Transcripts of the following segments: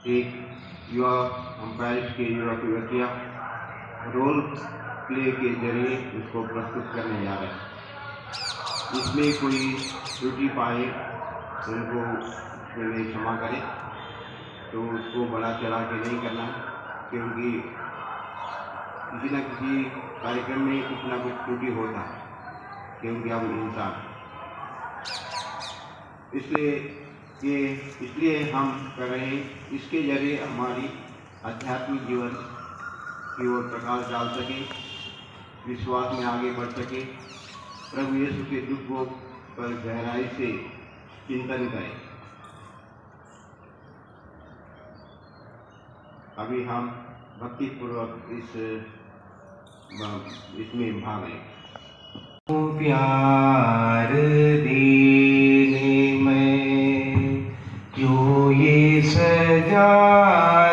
एक युवा अंपायर के युवा युवतियाँ रोल प्ले के जरिए इसको प्रस्तुत करने जा रहे हैं। इसमें कोई त्रुटि पाए तो उनको उसके लिए क्षमा करें, तो उसको बड़ा चढ़ा के नहीं करना, क्योंकि किसी न किसी कार्यक्रम में कुछ ना कुछ त्रुटि होता है, क्योंकि हम इंसान। इसलिए हम कर रहे हैं, इसके जरिए हमारी आध्यात्मिक जीवन की ओर प्रकाश डाल सके, विश्वास में आगे बढ़ सके, प्रभु यीशु के दुखों पर गहराई से चिंतन करें। अभी हम भक्तिपूर्वक इसमें भाग लें। प्यार देने में क्यों ये सजा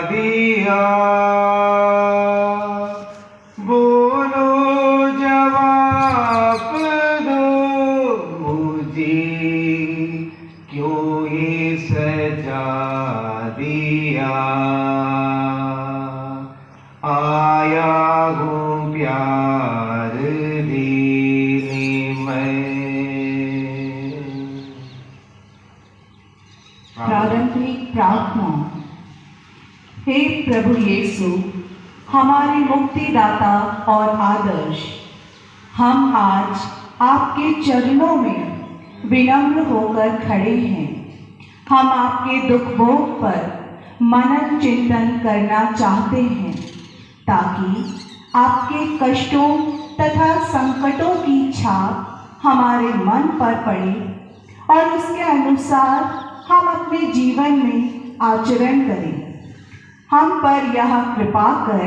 दिया, बोलो जवाब दो मुझे, क्यों ये सजा दिया। आया हूँ प्यार देने में। प्रारंभिक प्रार्थना। हे प्रभु यीशु, हमारे मुक्तिदाता और आदर्श, हम आज आपके चरणों में विनम्र होकर खड़े हैं। हम आपके दुख भोग पर मनन चिंतन करना चाहते हैं, ताकि आपके कष्टों तथा संकटों की छाप हमारे मन पर पड़े और उसके अनुसार हम अपने जीवन में आचरण करें। हम पर यह कृपा कर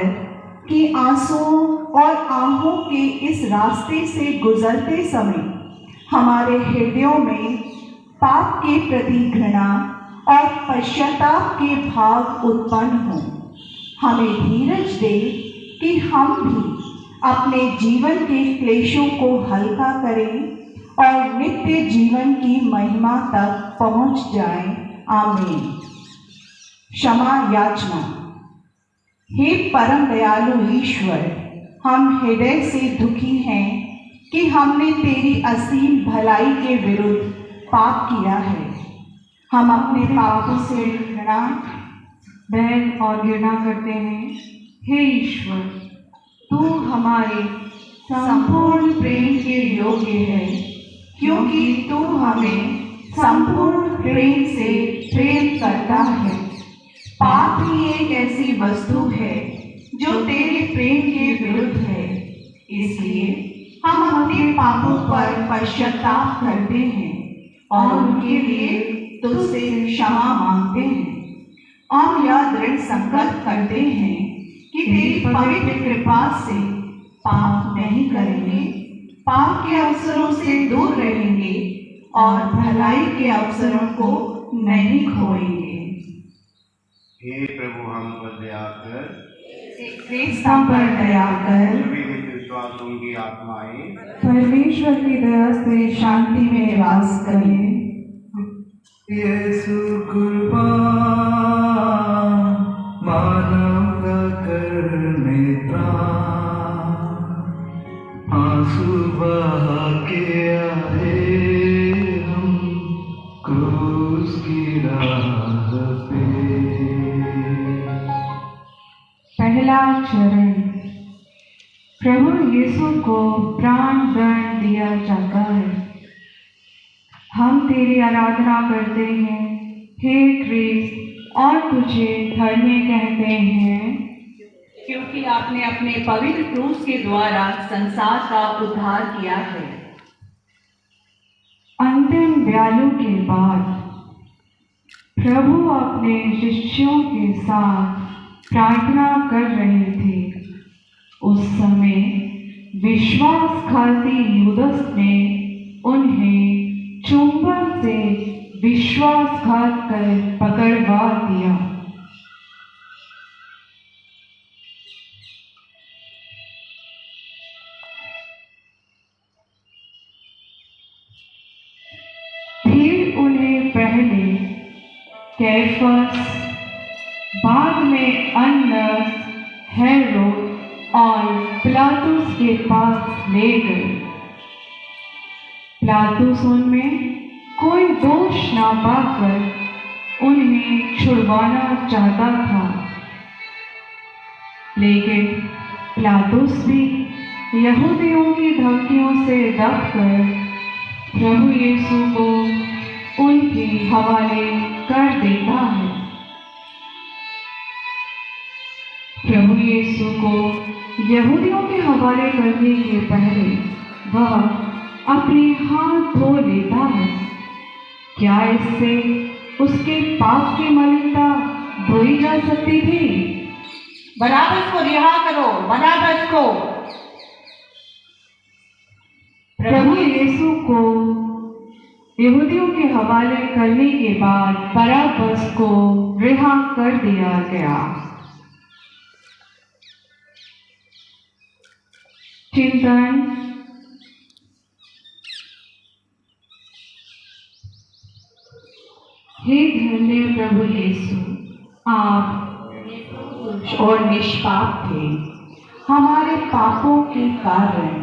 कि आंसुओं और आहों के इस रास्ते से गुजरते समय हमारे हृदयों में पाप के प्रति घृणा और पश्चाताप के भाव उत्पन्न हों। हमें धीरज दे कि हम भी अपने जीवन के क्लेशों को हल्का करें और नित्य जीवन की महिमा तक पहुंच जाएं। आमीन। क्षमा याचना। हे परम दयालु ईश्वर, हम हृदय से दुखी हैं कि हमने तेरी असीम भलाई के विरुद्ध पाप किया है। हम अपने पापों से घृणा, बैर और घृणा करते हैं। हे ईश्वर, तू हमारे संपूर्ण प्रेम के योग्य है, क्योंकि तू हमें संपूर्ण प्रेम से प्रेम करता है। पाप ही एक ऐसी वस्तु है जो तेरे प्रेम के विरुद्ध है। इसलिए हम अपने पापों पर पश्चाताप करते हैं और उनके लिए तुझसे क्षमा मांगते हैं। हम यह दृढ़ संकल्प करते हैं कि तेरी पवित्र कृपा से पाप नहीं करेंगे, पाप के अवसरों से दूर रहेंगे और भलाई के अवसरों को नहीं खोएंगे। हे प्रभु, हम पर दया कर, हम पर दया कर, सभी विश्वासों की आत्माएं परमेश्वर की दया से शांति में वास करें। यीशु कुर्बान मानव का करने प्राण, आंसू बहा के आए हम क्रूस की राह पे। पहला चरण। प्रभु यीशु को प्राण दंड दिया जाता है। हम तेरी आराधना करते हैं, हे क्रिस्त, और तुझे धन्य कहते हैं, क्योंकि आपने अपने पवित्र क्रूस के द्वारा संसार का उद्धार किया है। अंतिम ब्यालू के बाद प्रभु अपने शिष्यों के साथ प्रार्थना कर रहे थे। उस समय विश्वासघाती यूदस ने उन्हें चुंबन से विश्वासघात कर पकड़वा दिया। फिर उन्हें पहले कैफस, बाद में अन्नस, हेरोद और पिलातुस के पास ले गए। पिलातुस उनमें कोई दोष ना पाकर उन्हें छुड़वाना चाहता था, लेकिन पिलातुस भी यहूदियों की धमकियों से दबकर प्रभु यीशु को उनके हवाले कर देता है। प्रभु यीशु को यहूदियों के हवाले करने के पहले वह अपने हाथ धो लेता है। क्या इससे उसके पाप की मलिनता धोई जा सकती थी? बराबस को रिहा करो, बराबस को। प्रभु यीशु को यहूदियों के हवाले करने के बाद बराबस को रिहा कर दिया गया। चिंतन। हे धन्य प्रभु यीशु, आप और निष्पाप थे। हमारे पापों के कारण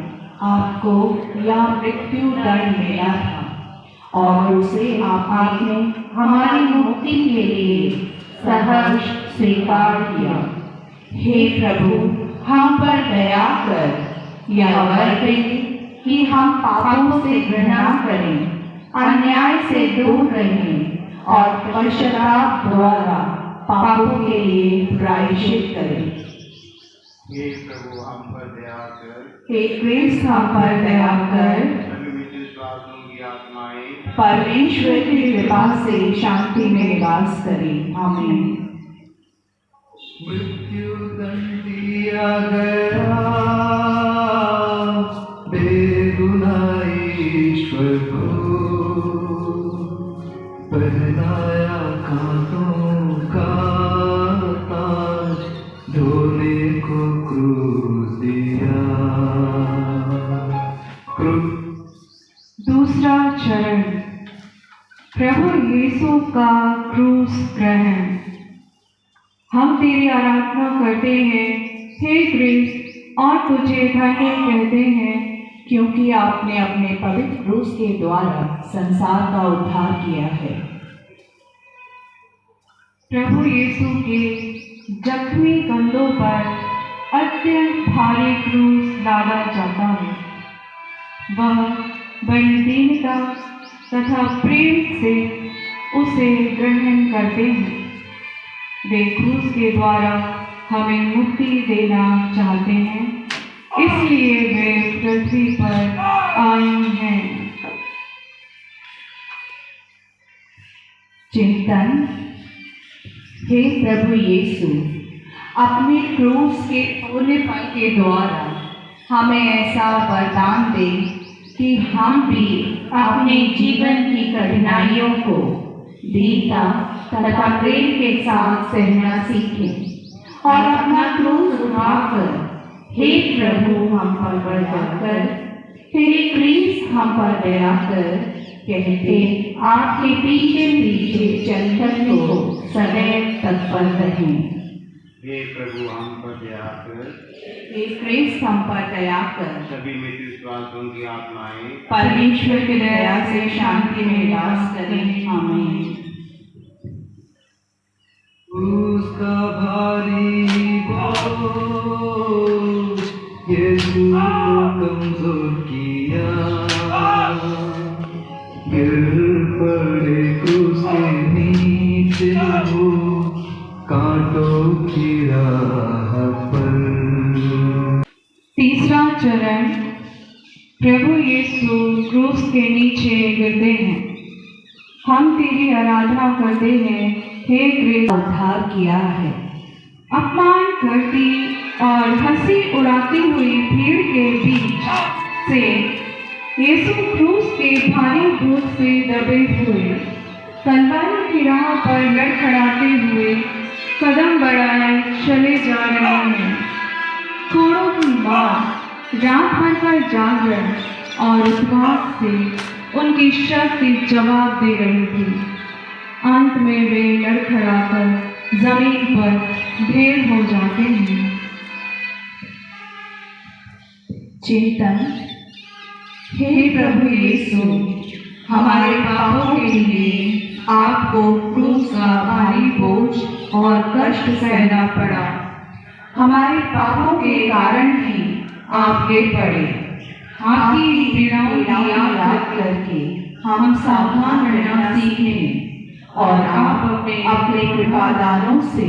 आपको यह मृत्यु दंड मिला था और उसे आपने हमारी मुक्ति के लिए सहर्ष स्वीकार किया। हे प्रभु, हम पर दया कर यह वर करें कि हम पापों से घृणा करें, अन्याय से दूर रहें और पश्चाताप द्वारा पापों के लिए प्रायश्चित करें। हे प्रभु, हम पर दया कर। हे क्रिस्त, हम पर दया कर। सभी विश्वासियों की आत्माएं परमेश्वर की कृपा से शांति में निवास करें। आमीन। मृत्यु दंड दिया गया बेगुनाह ईश्वर को, पहनाया कांटों का ताज, ढोने को क्रूस दिया। दूसरा चरण, प्रभु यीशु का क्रूस ग्रहण। हम तेरी आराधना करते हैं हे क्रिस्त और तुझे धन्य कहते हैं, क्योंकि आपने अपने पवित्र क्रूस के द्वारा संसार का उद्धार किया है। प्रभु यीशु के जख्मी कंधों पर अत्यंत भारी क्रूस लादा जाता है। वह बड़ी दीनता तथा प्रेम से उसे ग्रहण करते हैं। वे क्रूस के द्वारा हमें मुक्ति देना चाहते हैं, इसलिए वे पृथ्वी पर आए हैं। चिंतन। हे प्रभु यीशु, अपने क्रूस के पुण्यफल के द्वारा हमें ऐसा वरदान दे कि हम भी अपने जीवन की कठिनाइयों को दीनता तथा प्रेम के साथ सहना सीखें और अपना क्रूस उठाकर हे प्रभु हम पर दया कर, हे क्रिस्त हम पर दया कर कहते आपके पीछे पीछे चलकर को सदैव तत्पर रहें। हे प्रभु, हम पर दया कर। हे क्रिस्त हम पर दया कर। सभी मृत्यु विश्वासियों की आत्माएं परमेश्वर की दया से शांति में वास करें। आमीन। उसका भारी बोझ यीशु को कमजोर किया, गिर पड़े क्रूस के नीचे वो कांटों की राह पर। तीसरा चरण, प्रभु यीशु क्रूस के नीचे गिरते हैं। हम तेरी आराधना करते हैं हे क्रिस्त, उद्धार किया है। अपमान करती और हंसी उड़ाती हुई भीड़ के बीच से यीशु क्रूस के भारी बोझ से दबे हुए तलवार की राह पर लड़खड़ाते हुए कदम बढ़ाए चले जा रहे हैं। कोड़ों की मार, रात भर का जागरण और उपवास से उनकी शक्ति जवाब दे रही थी। अंत में वे लड़खड़ाकर जमीन पर ढेर हो जाते हैं। चिंतन। हे प्रभु यीशु, हमारे पापों के लिए आपको क्रूस का भारी बोझ और कष्ट सहना पड़ा। हमारे पापों के कारण ही आप गिर पड़े। आपकी पीड़ाओं की याद करके हम सावधान रहना सीखें और आप अपने कृपादानों से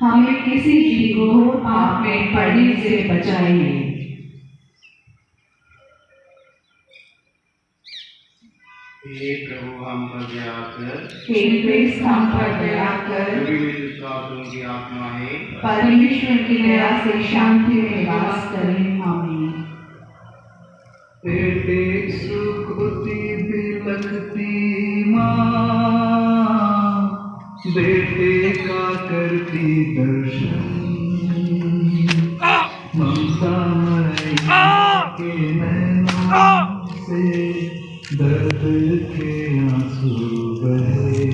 हमें किसी भी घोर पाप में पड़ने से बचाइए। हे प्रभु हम पर दया कर, हे क्रिस्त हम पर दया कर। सभी विश्वासियों की आत्माएं परमेश्वर की दया से शांति में वास करें। आमीन। बेटे सुखती बिलखती माँ, बेटे का करती दर्शन, ममता मई के नैनों से दर्द के आंसू बहे।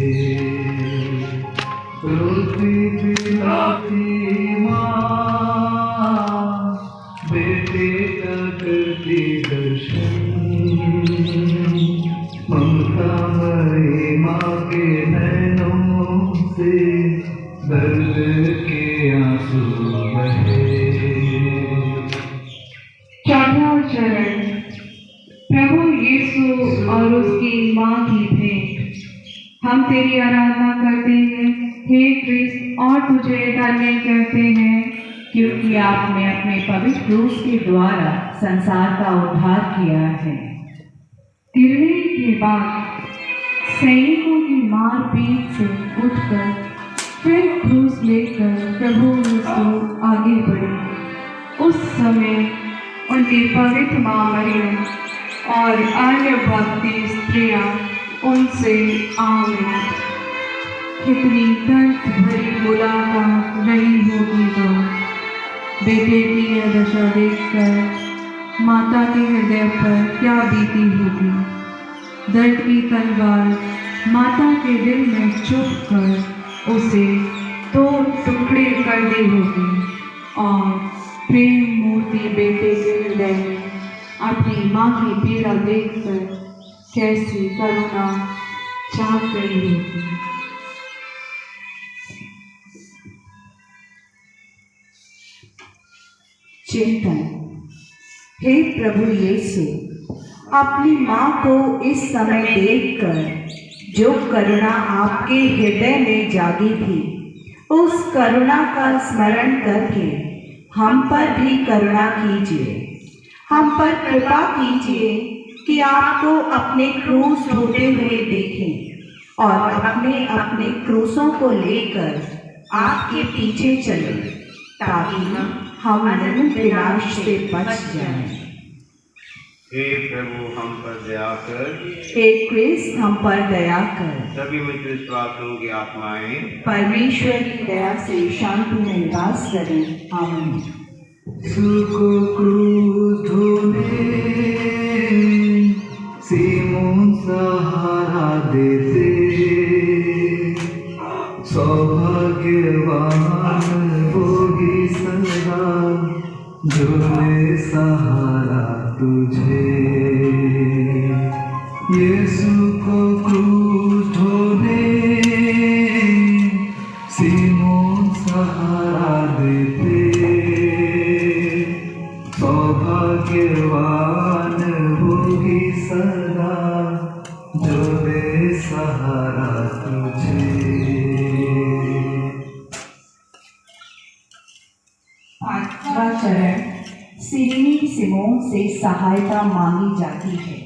रोती बिलखती माँ, बेटे का करती दर्शन, ममता मई माँ के नैनों से दर्द के आंसू बहे। चौथा चरण, प्रभु यीशु और उसकी माँ की भेंट। हम तेरी आराधना करते हैं हे क्रिस्त और तुझे धन्य कहते हैं, क्योंकि आपने अपने पवित्र क्रूस के द्वारा संसार का उद्धार किया है। गिरने के बाद सैनिकों की मारपीट से उठकर फिर क्रूस लेकर प्रभु यीशु आगे बढ़े। उस समय उनकी पवित्र माँ मरियम और अन्य भक्ति स्त्रियां उनसे आ मिली। कितनी दर्द भरी मुलाकात रही होगी वो। बेटे की यह दशा देखकर माता के हृदय पर क्या बीती होगी। दर्द की तलवार माता के दिल में चुभ कर उसे 2 टुकड़े कर दी होगी और प्रेम मूर्ति बेटे के हृदय में अपनी माँ की पीड़ा देखकर कैसी करुणा जाग गई होगी। चिंतन। हे प्रभु यीशु, अपनी माँ को इस समय देखकर जो करुणा आपके हृदय में जागी थी, उस करुणा का स्मरण करके हम पर भी करुणा कीजिए। हम पर कृपा कीजिए कि आपको अपने क्रूस ढोते हुए देखें और अपने अपने क्रूसों को लेकर आपके पीछे चलें, ताकि हम अनंत विनाश से बच जाएं। हे प्रभु हम पर दया कर, हे क्रिस्त हम पर दया कर। सभी मित्र विश्वासियों की आत्माएं परमेश्वर की दया से शांति में निवास करें। आमीन। सुको क्रूस ढोने सीमोन सहारा देते, सौभाग्यवान होगी सदा जो ले सहारा तुझे। यीशु को क्रूस ढोने सीमोन सहारा देते, सौभाग्यवान होगी सदा जो दे सहारा तुझे। पांचवा चरण, सिरनी सिमोन से सहायता मांगी जाती है।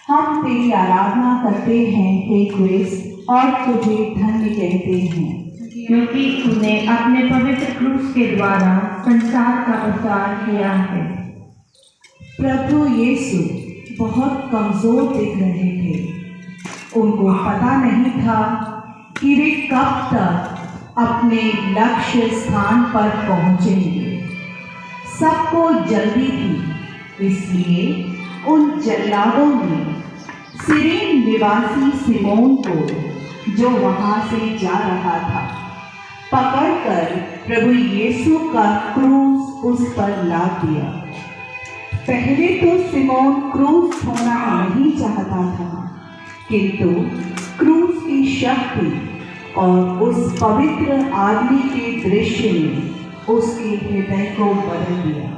हम तेरी आराधना करते हैं हे क्रिस्त और तुझे धन्य कहते हैं, क्योंकि तूने अपने पवित्र क्रूस के द्वारा संसार का उद्धार किया है। प्रभु यीशु बहुत कमजोर दिख रहे थे। उनको पता नहीं था कि वे कब तक अपने लक्ष्य स्थान पर पहुंचेंगे। सबको जल्दी थी, इसलिए उन जल्लादों ने सिरेन निवासी सिमोन को, जो वहां से जा रहा था, पकड़कर प्रभु यीशु का क्रूस उस पर लाद दिया। पहले तो सिमोन क्रूस होना नहीं चाहता था, किंतु क्रूस की शक्ति और उस पवित्र आदमी के दृश्य ने उसके हृदय को बदल दिया।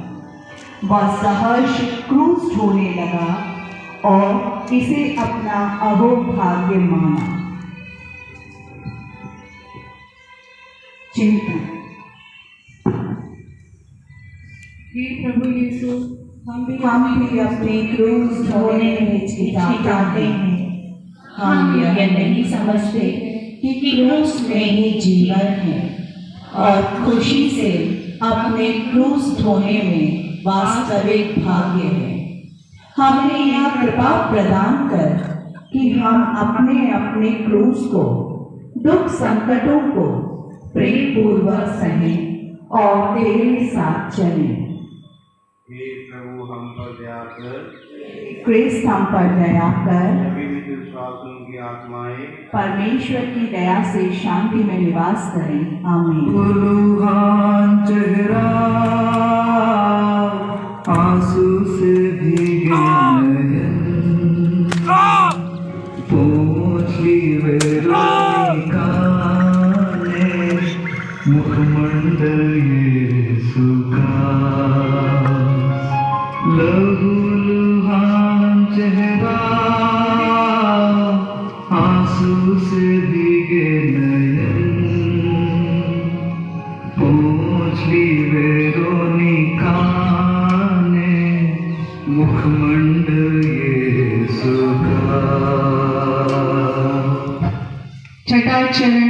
वह सहर्ष क्रूस ढोने लगा और इसे अपना अहोभाग्य माना। चिंतन। हे प्रभु यीशु, हम भी अपने क्रूस ढोने में हिचकिचाते हैं। हम यह नहीं समझते कि क्रूस में ही जीवन है और खुशी से अपने क्रूस ढोने में वास्तविक भाग्य है। हमें यह कृपा प्रदान कर कि हम अपने अपने क्रूस को, दुख संकटों को प्रेम पूर्वक सहें और तेरे साथ चलें। हे प्रभु हम पर दया कर, क्रिस्त हम पर दया कर। सभी विश्वासियों की आत्माएं परमेश्वर की दया से शांति में निवास करें। आमीन। दुल्हन चेहरा आंसू से भीगे नयन, पोंछली वेरोनिका ने मुखमंडल यीशु का, लहूलुहान चेहरा आंसू से भीगे नयन, पोंछली वेरोनिका ने मुखमंडल यीशु का। छठा चरण।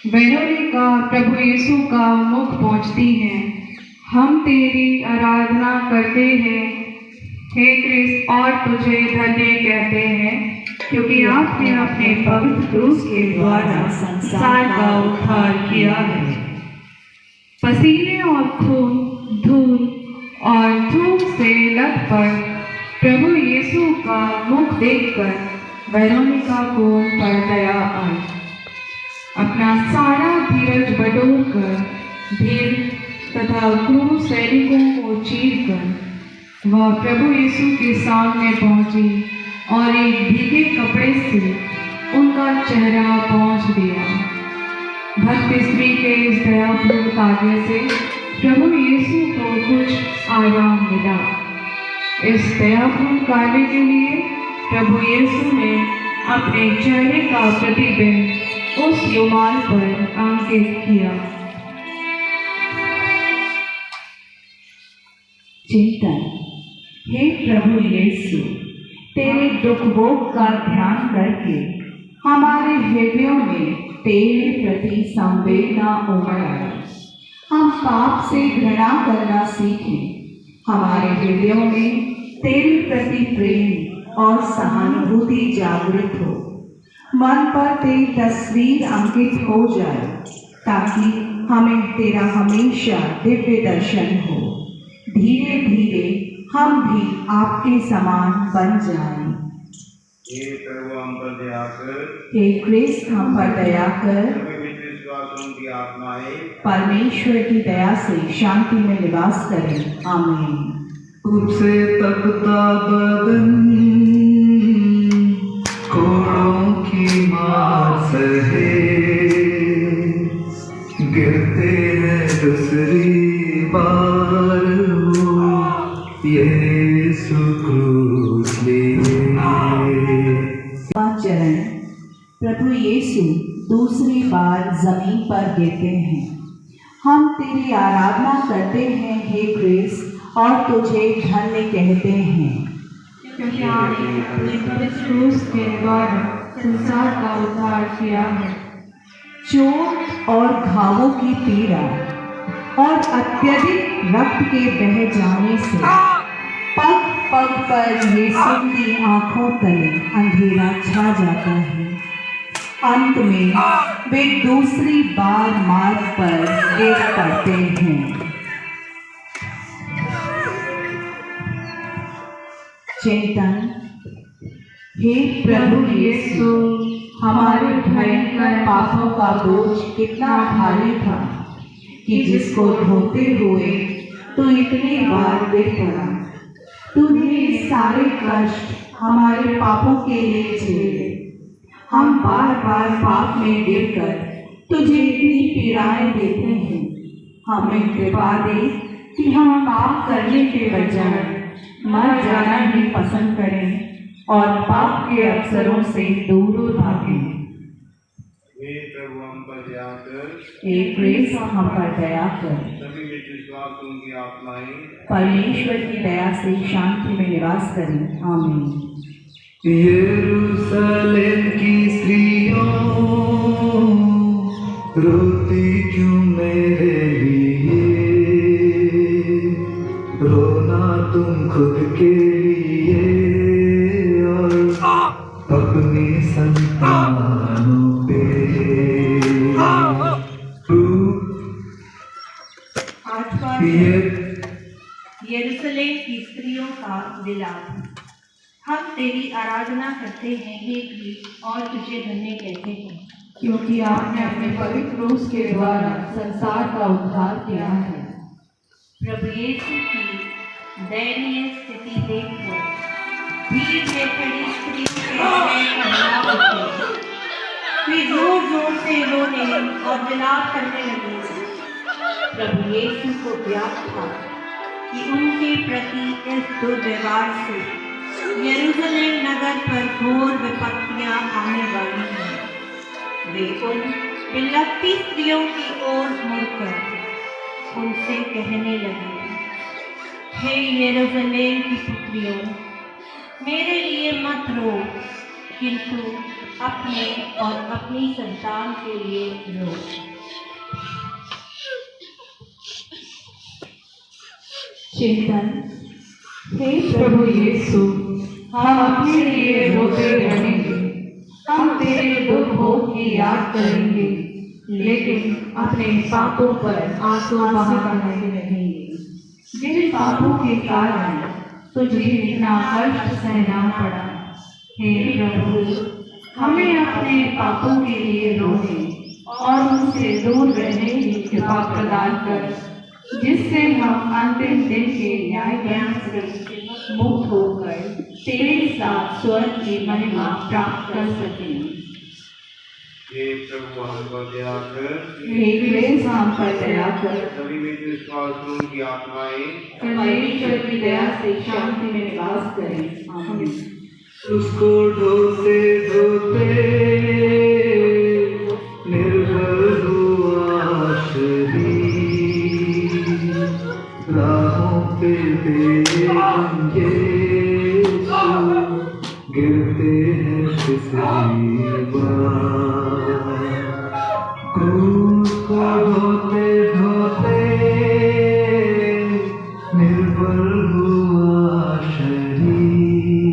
वेरोनिका प्रभु यीशु का मुख पहुँचती है। हम तेरी आराधना करते हैं हे क्रिस्त और तुझे धन्य कहते हैं, क्योंकि आपने अपने पवित्र क्रूस के द्वारा संसार का उद्धार किया है। पसीने और खून, धूल और धूप से लथपथ प्रभु यीशु का मुख देखकर वेरोनिका को पर दया आई। अपना सारा धीरज बटोर कर भीड़ तथा क्रूस सैनिकों को चीरकर वह प्रभु यीशु के सामने पहुंची और एक भीगे कपड़े से उनका चेहरा पोंछ दिया। भक्त स्त्री के इस दयापूर्ण कार्य से प्रभु यीशु को कुछ आराम मिला। इस दयापूर्ण कार्य के लिए प्रभु यीशु ने अपने चेहरे का प्रतिबिंब उस रुमाल पर अंकित किया। चिंतन। हे प्रभु यीशु, तेरे दुख भोग का ध्यान करके हमारे हृदयों में तेरे प्रति संवेदना उमड़ आए। हम पाप से घृणा करना सीखें। हमारे हृदयों में तेरे प्रति प्रेम और सहानुभूति जागृत हो। मन पर तेरी तस्वीर अंकित हो जाए, ताकि हमें तेरा हमेशा दिव्य दर्शन हो। धीरे धीरे हम भी आपके समान बन जाएं। हे प्रभु हम पर दया कर, हे क्रिस्त हम पर दया कर। सभी विश्वासियों की आत्माएं परमेश्वर की दया से शांति में निवास करें। आमीन। रूप से तकता बदन कोड़ों की मार सहे, गिरते हैं दूसरी बार वो यीशु क्रूस लिए। चरण। प्रभु यीशु दूसरी बार जमीन पर गिरते हैं। हम तेरी आराधना करते हैं हे क्रिस्त और तुझे धन्य कहते हैं, क्योंकि आपने अपने पवित्र क्रूस के द्वारा संसार का उद्धार किया है। चोट और घावों की पीड़ा और अत्यधिक रक्त के बह जाने से पग पग पर यीशु की आंखों तले अंधेरा छा जाता है। अंत में वे दूसरी बार मार्ग पर गिर पड़ते हैं। चिंतन। हे प्रभु यीशु, हमारे भयंकर पापों का बोझ कितना भारी था कि जिसको ढोते हुए तो इतनी बार गिर पड़ा। तूने सारे कष्ट हमारे पापों के लिए झेले। हम बार बार पाप में गिरकर तुझे इतनी पीड़ाएं देते हैं। हमें कृपा दे कि हम पाप करने के बजाय मर जाना ही पसंद करें और पाप के अवसरों से दूर भागें। हे प्रभु हम पर दया कर, हे कृष्ण हम पर दया कर। सभी में विश्वासों की आत्माएं परमेश्वर की दया से शांति में निवास करें। आमीन। यरूशलेम की स्त्रियों रोती क्यों मेरे लिए, रोना तुम खुद के लिए और अपनी संतानों पे। यरूशलेम की स्त्रियों का विलाप। हम तेरी आराधना करते हैं हे क्रीस्त और तुझे धन्य कहते हैं, क्योंकि आपने अपने पवित्र क्रूस के द्वारा संसार का उद्धार किया है। प्रभु यीशु की दयनीय स्थिति देखकर भीड़ में खड़ी स्त्रियों के हृदय करुणा उठे। वे जोर जोर से रोने और विलाप करने लगे। प्रभु यीशु को ज्ञात था कि उनके प्रति इस दुर्व्यवहार से यरूशलेम नगर पर घोर विपत्तियां आने वाली हैं। वे उन बिलखती स्त्रियों की ओर मुड़कर उनसे कहने लगे, हे यरूशलेम की पुत्रियों, मेरे लिए मत रो, किंतु अपने और अपनी संतान के लिए रो। चिंतन। हे प्रभु यीशु, हम अपने लिए रोते रहेंगे। हम तेरे दुख भोग की याद करेंगे, लेकिन अपने पापों पर आंसू बहाते रहेंगे। जिन पापों के कारण तुझे इतना कष्ट सहना पड़ा, हे प्रभु, हमें अपने पापों के लिए रोने और उनसे दूर रहने की कृपा प्रदान कर, जिससे हम अंतिम दिन के न्याय ज्ञान से मुक्त होकर तेरे साथ स्वर्ग की महिमा प्राप्त कर सकें। हे प्रभु हम पर दया कर, हे कृष्ण हम पर दया कर। सभी में विश्वासों की आत्माएं परमेश्वर की दया से शांति में निवास करें। आमीन। उसको ढोते ढोते निर्बल हुआ शरीर, राहों पे बेरंगे गिरते हैं तीसरी बार। क्रूस को ढोते ढोते निर्बल हुआ शरीर,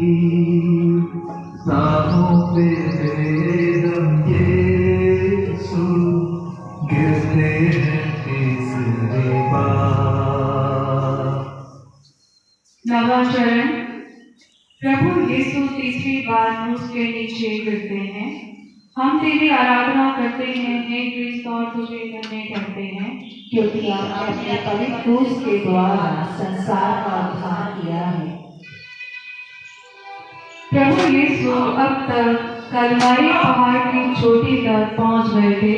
राहों पे बेरंगे गिरते हैं तीसरी बार। नवा चरण। प्रभु यीशु तीसरी बार क्रूस के नीचे गिरते हैं। हम तेरी आराधना करते हैं हे कृष्ण और तुझे धन्य कहते हैं, क्योंकि आपने अपने पवित्र क्रूस के द्वारा संसार का उद्धार किया है। प्रभु यीशु अब तक कलवारी पहाड़ की चोटी तक पहुंच गए थे,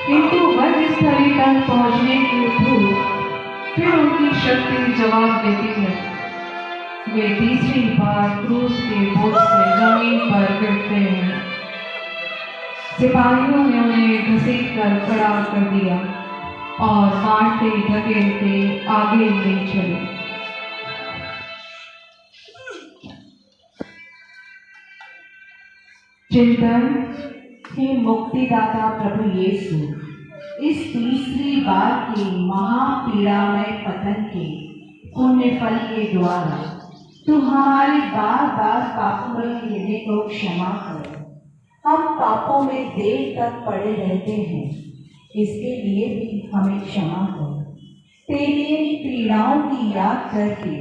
किंतु वधस्थली तक पहुंचने की भूख फिर उनकी शक्ति जवाब देती है। वे तीसरी बार क्रूस के बोझ से जमीन पर गिरते हैं। सिपाहियों ने उन्हें घसीट कर खड़ा कर दिया और मारते धकेलते आगे ले चले। चिंतन। हे मुक्तिदाता प्रभु यीशु, इस तीसरी बार की महापीड़ामय पतन के पुण्य फल के द्वारा तू हमारे बार बार पापों में गिरने को क्षमा कर। हम पापों में देर तक पड़े रहते हैं, इसके लिए भी हमें क्षमा कर। तेरी पीड़ाओं की याद करके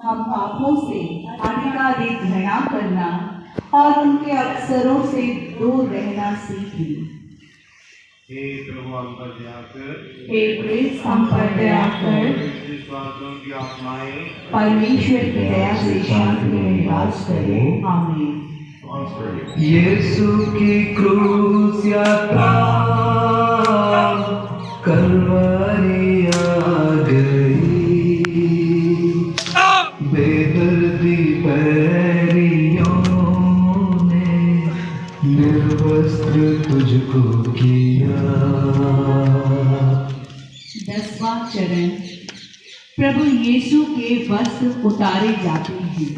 हम पापों से अधिकाधिक घृणा करना और उनके अवसरों से दूर रहना सीख ली। हे प्रभु हम पर दया कर, हे क्रिस्त हम पर दया कर, विश्वासों की आत्माएं परमेश्वर की दया से शांति में निवास करें। आमीन। यीशु की क्रूस यात्रा कलवरी आ गई, बेदर्दी पैरियों ने निर्वस्त्र तुझको किया। 10वां चरण, प्रभु यीशु के वस्त्र उतारे जाते हैं।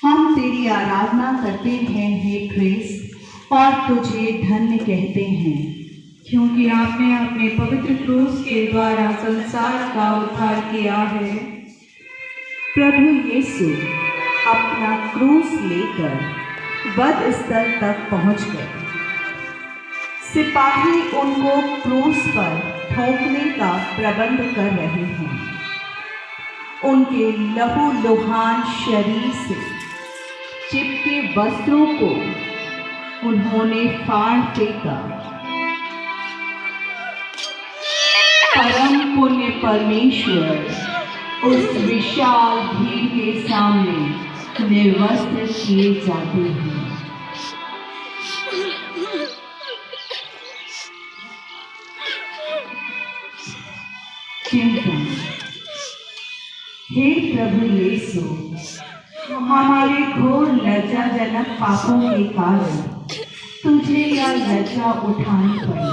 हम तेरी आराधना करते हैं हे क्रिस्त, और तुझे धन्य कहते हैं, क्योंकि आपने अपने पवित्र क्रूस के द्वारा संसार का उद्धार किया है। प्रभु यीशु अपना क्रूस लेकर वध स्थल तक पहुंच गए। सिपाही उनको क्रूस पर ठोकने का प्रबंध कर रहे हैं। उनके लहू लुहान शरीर से चिपके वस्त्रों को उन्होंने फाड़ फेंका। परम पुण्य परमेश्वर उस विशाल भीड़ के सामने निर्वस्त्र किए जाते हैं। चिंतन। हे प्रभु यीशु, हमारे घोर लज्जाजनक पापों के कारण तुझे यह लज्जा उठानी पड़ी।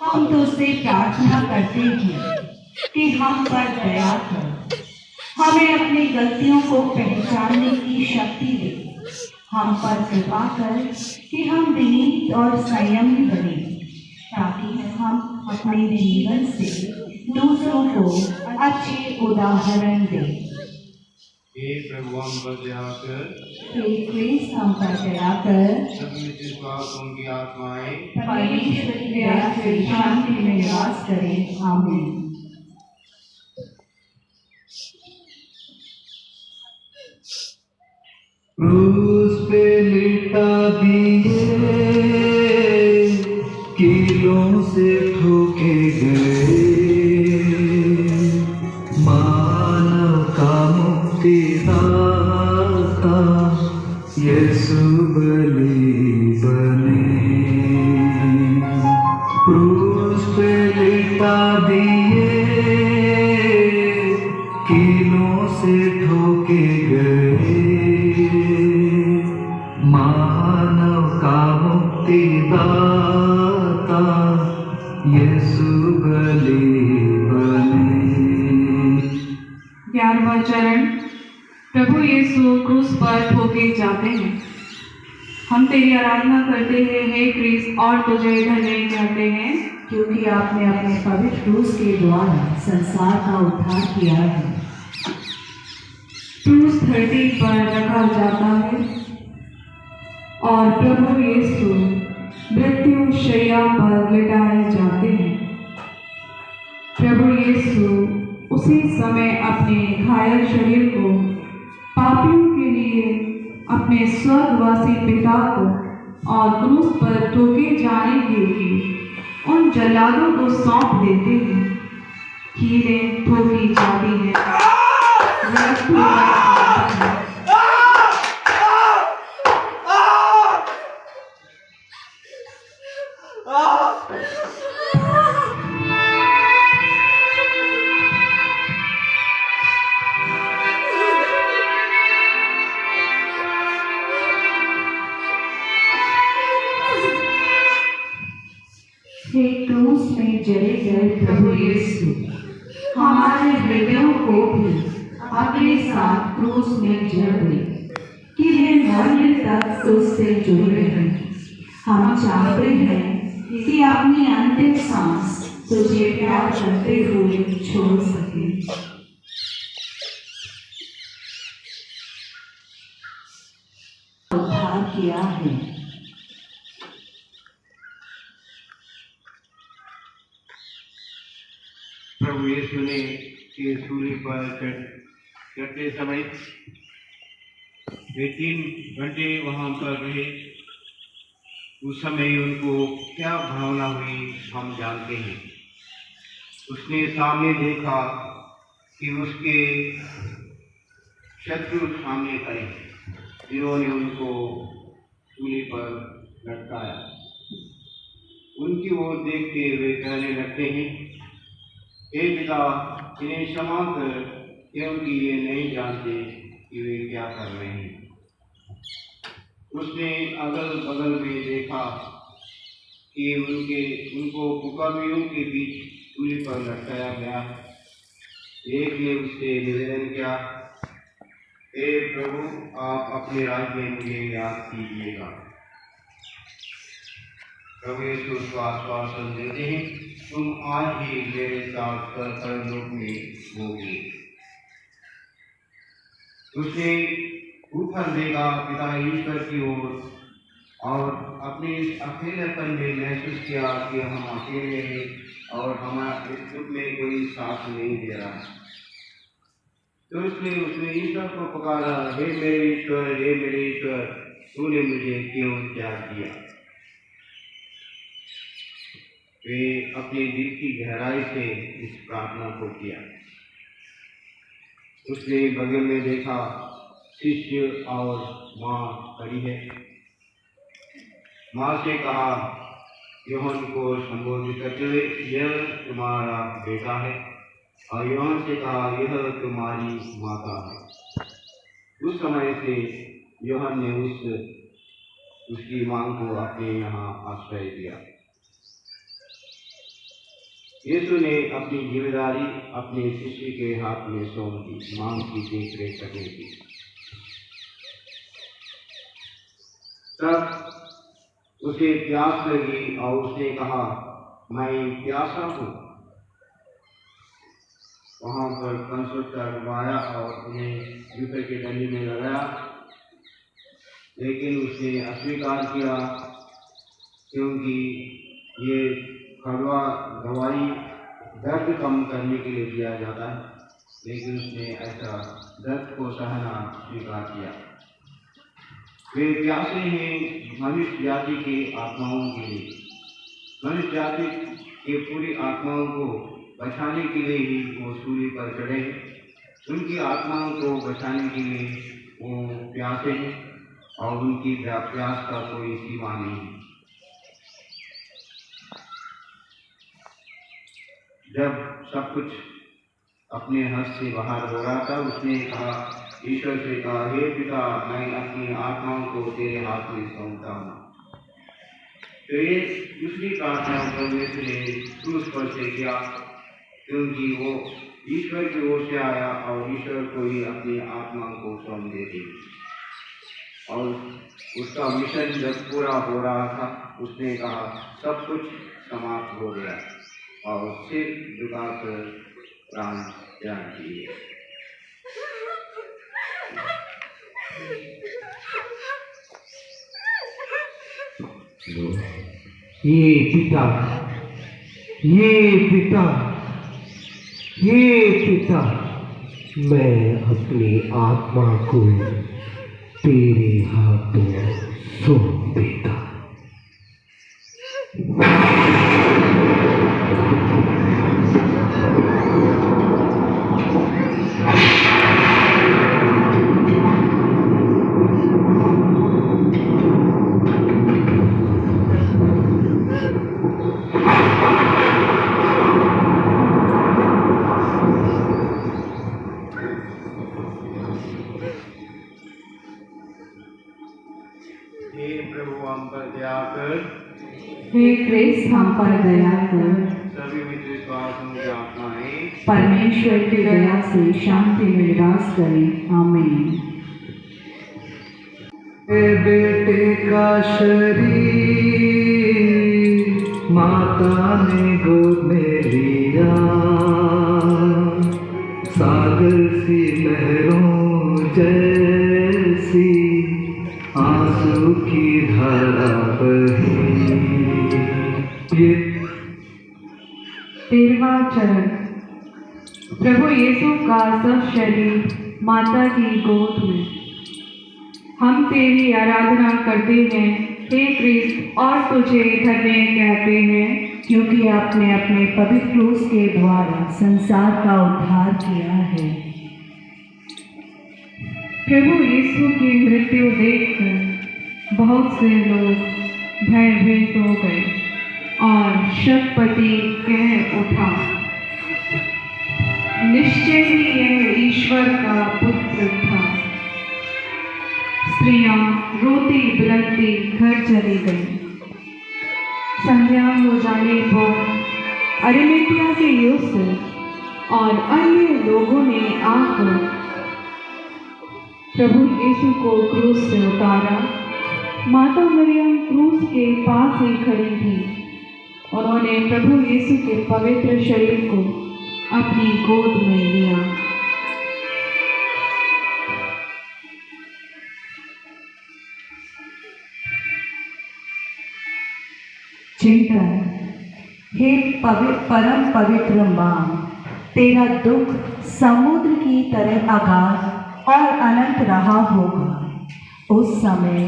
हम तुझसे प्रार्थना करते हैं कि हम पर दया कर, हमें अपनी गलतियों को पहचानने की शक्ति दे। हम पर कृपा कर कि हम विनीत और संयमी बने, ताकि हम अपने जीवन से दूसरों को अच्छे उदाहरण दें। हे प्रभु हम पर दया कर, हे क्रिस्त हम पर दया कर, सभी विश्वासों की आत्माएं परमेश्वर की दया से शांति में निवास करें। आमीन। क्रूस पे लिटा दिए, कीलों से ठोके गए, मानव का मुक्तिदाता यीशु बलि बने। क्रूस पे लिटा दिए, कीलों से ठोके गए, मानव का मुक्तिदाता यीशु बलि बने। 11वां चरण, प्रभु यीशु क्रूस पर ठोके जाते हैं। हम तेरी आराधना करते हैं हे क्रिस्त, और तुझे धन्य कहते हैं, क्योंकि आपने अपने पवित्र क्रूस के द्वारा संसार का उद्धार किया है। क्रूस धरती पर रखा जाता है और प्रभु यीशु मृत्यु शैया पर लिटाए जाते हैं। प्रभु यीशु उसी समय अपने घायल शरीर को पापियों के लिए अपने स्वर्गवासी पिता को और क्रूस पर ठोके जाने के लिए उन जल्लादों को सौंप देते हैं। कीलें ठोकी जाती हैं, रक्त बहता है। हे क्रूस में जले गए प्रभु यीशु, हमारे हृदयों को भी अपने साथ क्रूस में जड़ दे, कि वे मरने तक तुझसे जुड़े रहें। हम चाहते हैं कि अपनी अंतिम सांस तुझे प्यार करते हुए छोड़ सकें। उद्धार किया है। प्रभु यीशु ने के सूली पर चढ़ते समय वे 3 घंटे वहाँ पर रहे। उस समय उनको क्या भावना हुई हम जानते हैं। उसने सामने देखा कि उसके शत्रु सामने खड़े, जिन्होंने उनको सूली पर लटकाया। उनकी ओर देख के वे कहने लगते हैं, हे पिता, इन्हें क्षमा कर, क्योंकि ये नहीं जानते कि वे क्या कर रहे हैं। उसने अगल बगल में देखा कि उनको पुकारियों के बीच सूली पर लटकाया गया। एक ने उससे निवेदन किया, हे प्रभु, आप अपने राज्य में मुझे याद कीजिएगा। प्रभु यीशु उसको आश्वासन देते हैं, तुम आज ही मेरे साथ परलोक में होगे। उसने ऊपर देखा पिता ईश्वर की ओर और अपने इस अकेलेपन में महसूस किया कि हम अकेले हैं और हमारे इस दुख में कोई साथ नहीं दे रहा। तो इसलिए उसने ईश्वर को पुकारा, हे मेरे ईश्वर, तूने मुझे क्यों त्याग दिया। वे अपने दिल की गहराई से इस प्रार्थना को किया। उसने बगल में देखा, शिष्य और माँ खड़ी है। माँ से कहा, यूहन्ना को संबोधित करते हुए, यह तुम्हारा बेटा है, और यूहन्ना से कहा, यह तुम्हारी माता है। उस समय से यूहन्ना ने उसकी मांग को अपने यहाँ आश्रय दिया। यीशु ने अपनी जिम्मेदारी अपने शिष्य के हाथ में सौंप दी, मांग की देखरेख करने की। तब उसे प्यास लगी और उसने कहा, मैं प्यासा हूँ। वहाँ पर कंसुल करवाया और उन्हें जूते के डंडी में लगाया, लेकिन उसने अस्वीकार किया, क्योंकि ये कड़वा दवाई दर्द कम करने के लिए दिया जाता है, लेकिन उसने ऐसा दर्द को सहना स्वीकार किया। वे प्यासे हैं मनुष्य जाति की आत्माओं के लिए। मनुष्य जाति के पूरी आत्माओं को बचाने के लिए ही वो सूली पर चढ़े। उनकी आत्माओं को बचाने के लिए वो प्यासे हैं और उनकी प्यास का कोई सीमा नहीं। जब सब कुछ अपने हाथ से बाहर हो रहा था, उसने कहा, ईश्वर से कहा, हे पिता, मैं अपनी आत्माओं को तेरे हाथ में सौंपता हूँ। तो ये दूसरी प्रार्थना परमेश्वर ने क्रूस पर से किया, क्योंकि वो ईश्वर की ओर से आया और ईश्वर को ही अपनी आत्मा को सौंप देती। और उसका मिशन जब पूरा हो रहा था, उसने कहा, सब कुछ समाप्त हो गया, और सिर झुकाकर प्राण त्याग दिए। ये पिता, मैं अपनी आत्मा को तेरे हाथों सौंप देता। हे क्रिस्त, हम पर दया कर। सभी विश्वासों की आत्माएं परमेश्वर की दया से शांति में निवास करें। आमीन। बेटे का शरीर माता ने गोद में लिया, सागर सी लहरों जैसी आंसू की धारा बही। ये 13वां चरण। प्रभु यीशु का सब शरीर माता की गोद में। हम तेरी आराधना करते हैं हे क्रिस्त और तुझे धन्य कहते हैं, क्योंकि आपने अपने पवित्र क्रूस के द्वारा संसार का उद्धार किया है। प्रभु यीशु की मृत्यु देखकर बहुत से लोग भयभीत हो गए और शतपति कह उठा, निश्चय ही यह ईश्वर का पुत्र था। स्त्रियां रोती बिलखती घर चली गईं। संध्या हो जाने पर अरिमतिया के यूसुफ और अन्य लोगों ने आकर प्रभु यीशु को क्रूस से उतारा। माता मरियम क्रूस के पास ही खड़ी थी। उन्होंने प्रभु यीशु के पवित्र शरीर को अपनी गोद में लिया। चिंतन। हे परम पवित्र मां, तेरा दुख समुद्र की तरह अगाध और अनंत रहा होगा उस समय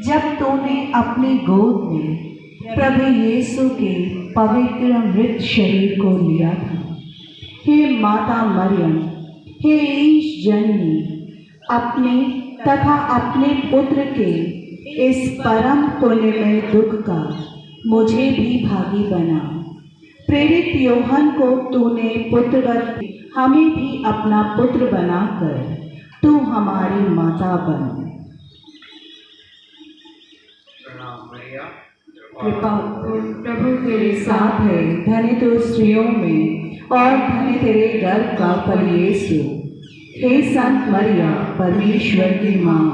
जब तूने अपनी गोद में प्रभु यीशु के पवित्र मृत शरीर को लिया था। हे माता मरियम, हे ईश जननी, अपने तथा अपने पुत्र के इस परम पुण्यमय दुख का मुझे भी भागी बना। प्रेरित यूहन्ना को तूने पुत्रवत, हमें भी अपना पुत्र बनाकर तू हमारी माता बन। कृपा प्रभु तेरे साथ है, धन्य तो स्त्रियों में और धन्य तेरे गर्भ का फल यीशु। हे संत मरिया, परमेश्वर की मां,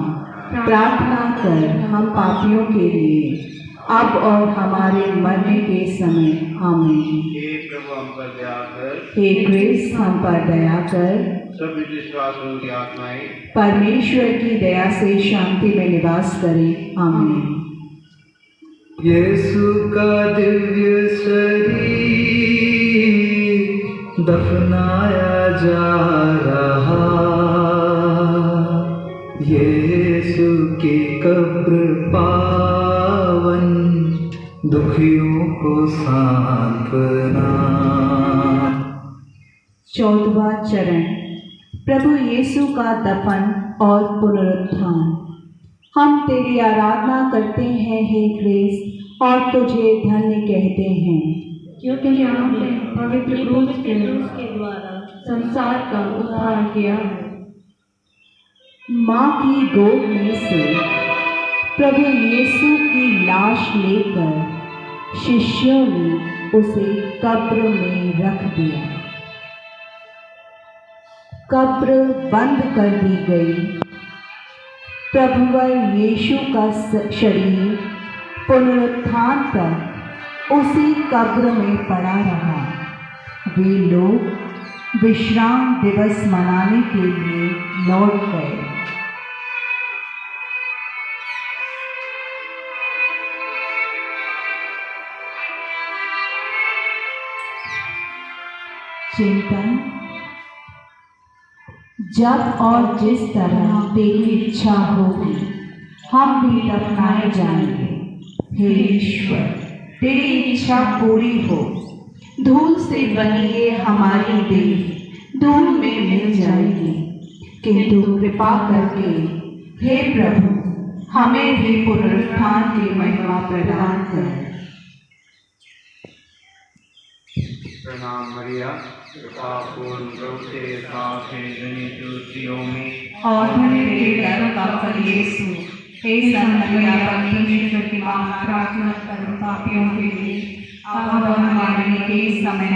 प्रार्थना कर हम पापियों के लिए अब और हमारे मरने के समय। आमीन। हे प्रभु हम पर दया कर, हे क्रिस्त हम पर दया कर। सभी विश्वासों की आत्माएं परमेश्वर की दया से शांति में निवास करें। आमीन। यीशु का दिव्य शरीर दफनाया जा रहा, यीशु की कब्र पावन दुखियों को सांत्वना। 14वां चरण। प्रभु यीशु का दफन और पुनरुत्थान। हम तेरी आराधना करते हैं हे क्रिस्त और तुझे धन्य कहते हैं, क्योंकि आपने पवित्र क्रूस के द्वारा संसार का उद्धार किया है। माँ की गोद में से प्रभु यीशु की लाश लेकर शिष्यों ने उसे कब्र में रख दिया। कब्र बंद कर दी गई। प्रभु यीशु का शरीर पुनरुत्थान तक उसी कब्र में पड़ा रहा। वे लोग विश्राम दिवस मनाने के लिए लौट गए। चिंतन। जब और जिस तरह तेरी इच्छा होगी हम भी दफनाए जाएंगे। हे ईश्वर, तेरी इच्छा पूरी हो। धूल से बनी ये हमारी देह धूल में मिल जाएगी, किंतु कृपा करके हे प्रभु हमें भी पुनरुत्थान की महिमा प्रदान कर। प्रणाम मरिया, कृपा पूर्ण प्रभु तेरे साथ है, धन्य तू स्त्रियों में और धन्य तेरे गर्भ का फल यीशु। हे संत मरिया, परमेश्वर की मां, प्रार्थना कर पापियों के लिए अब और हमारे मरने के समय।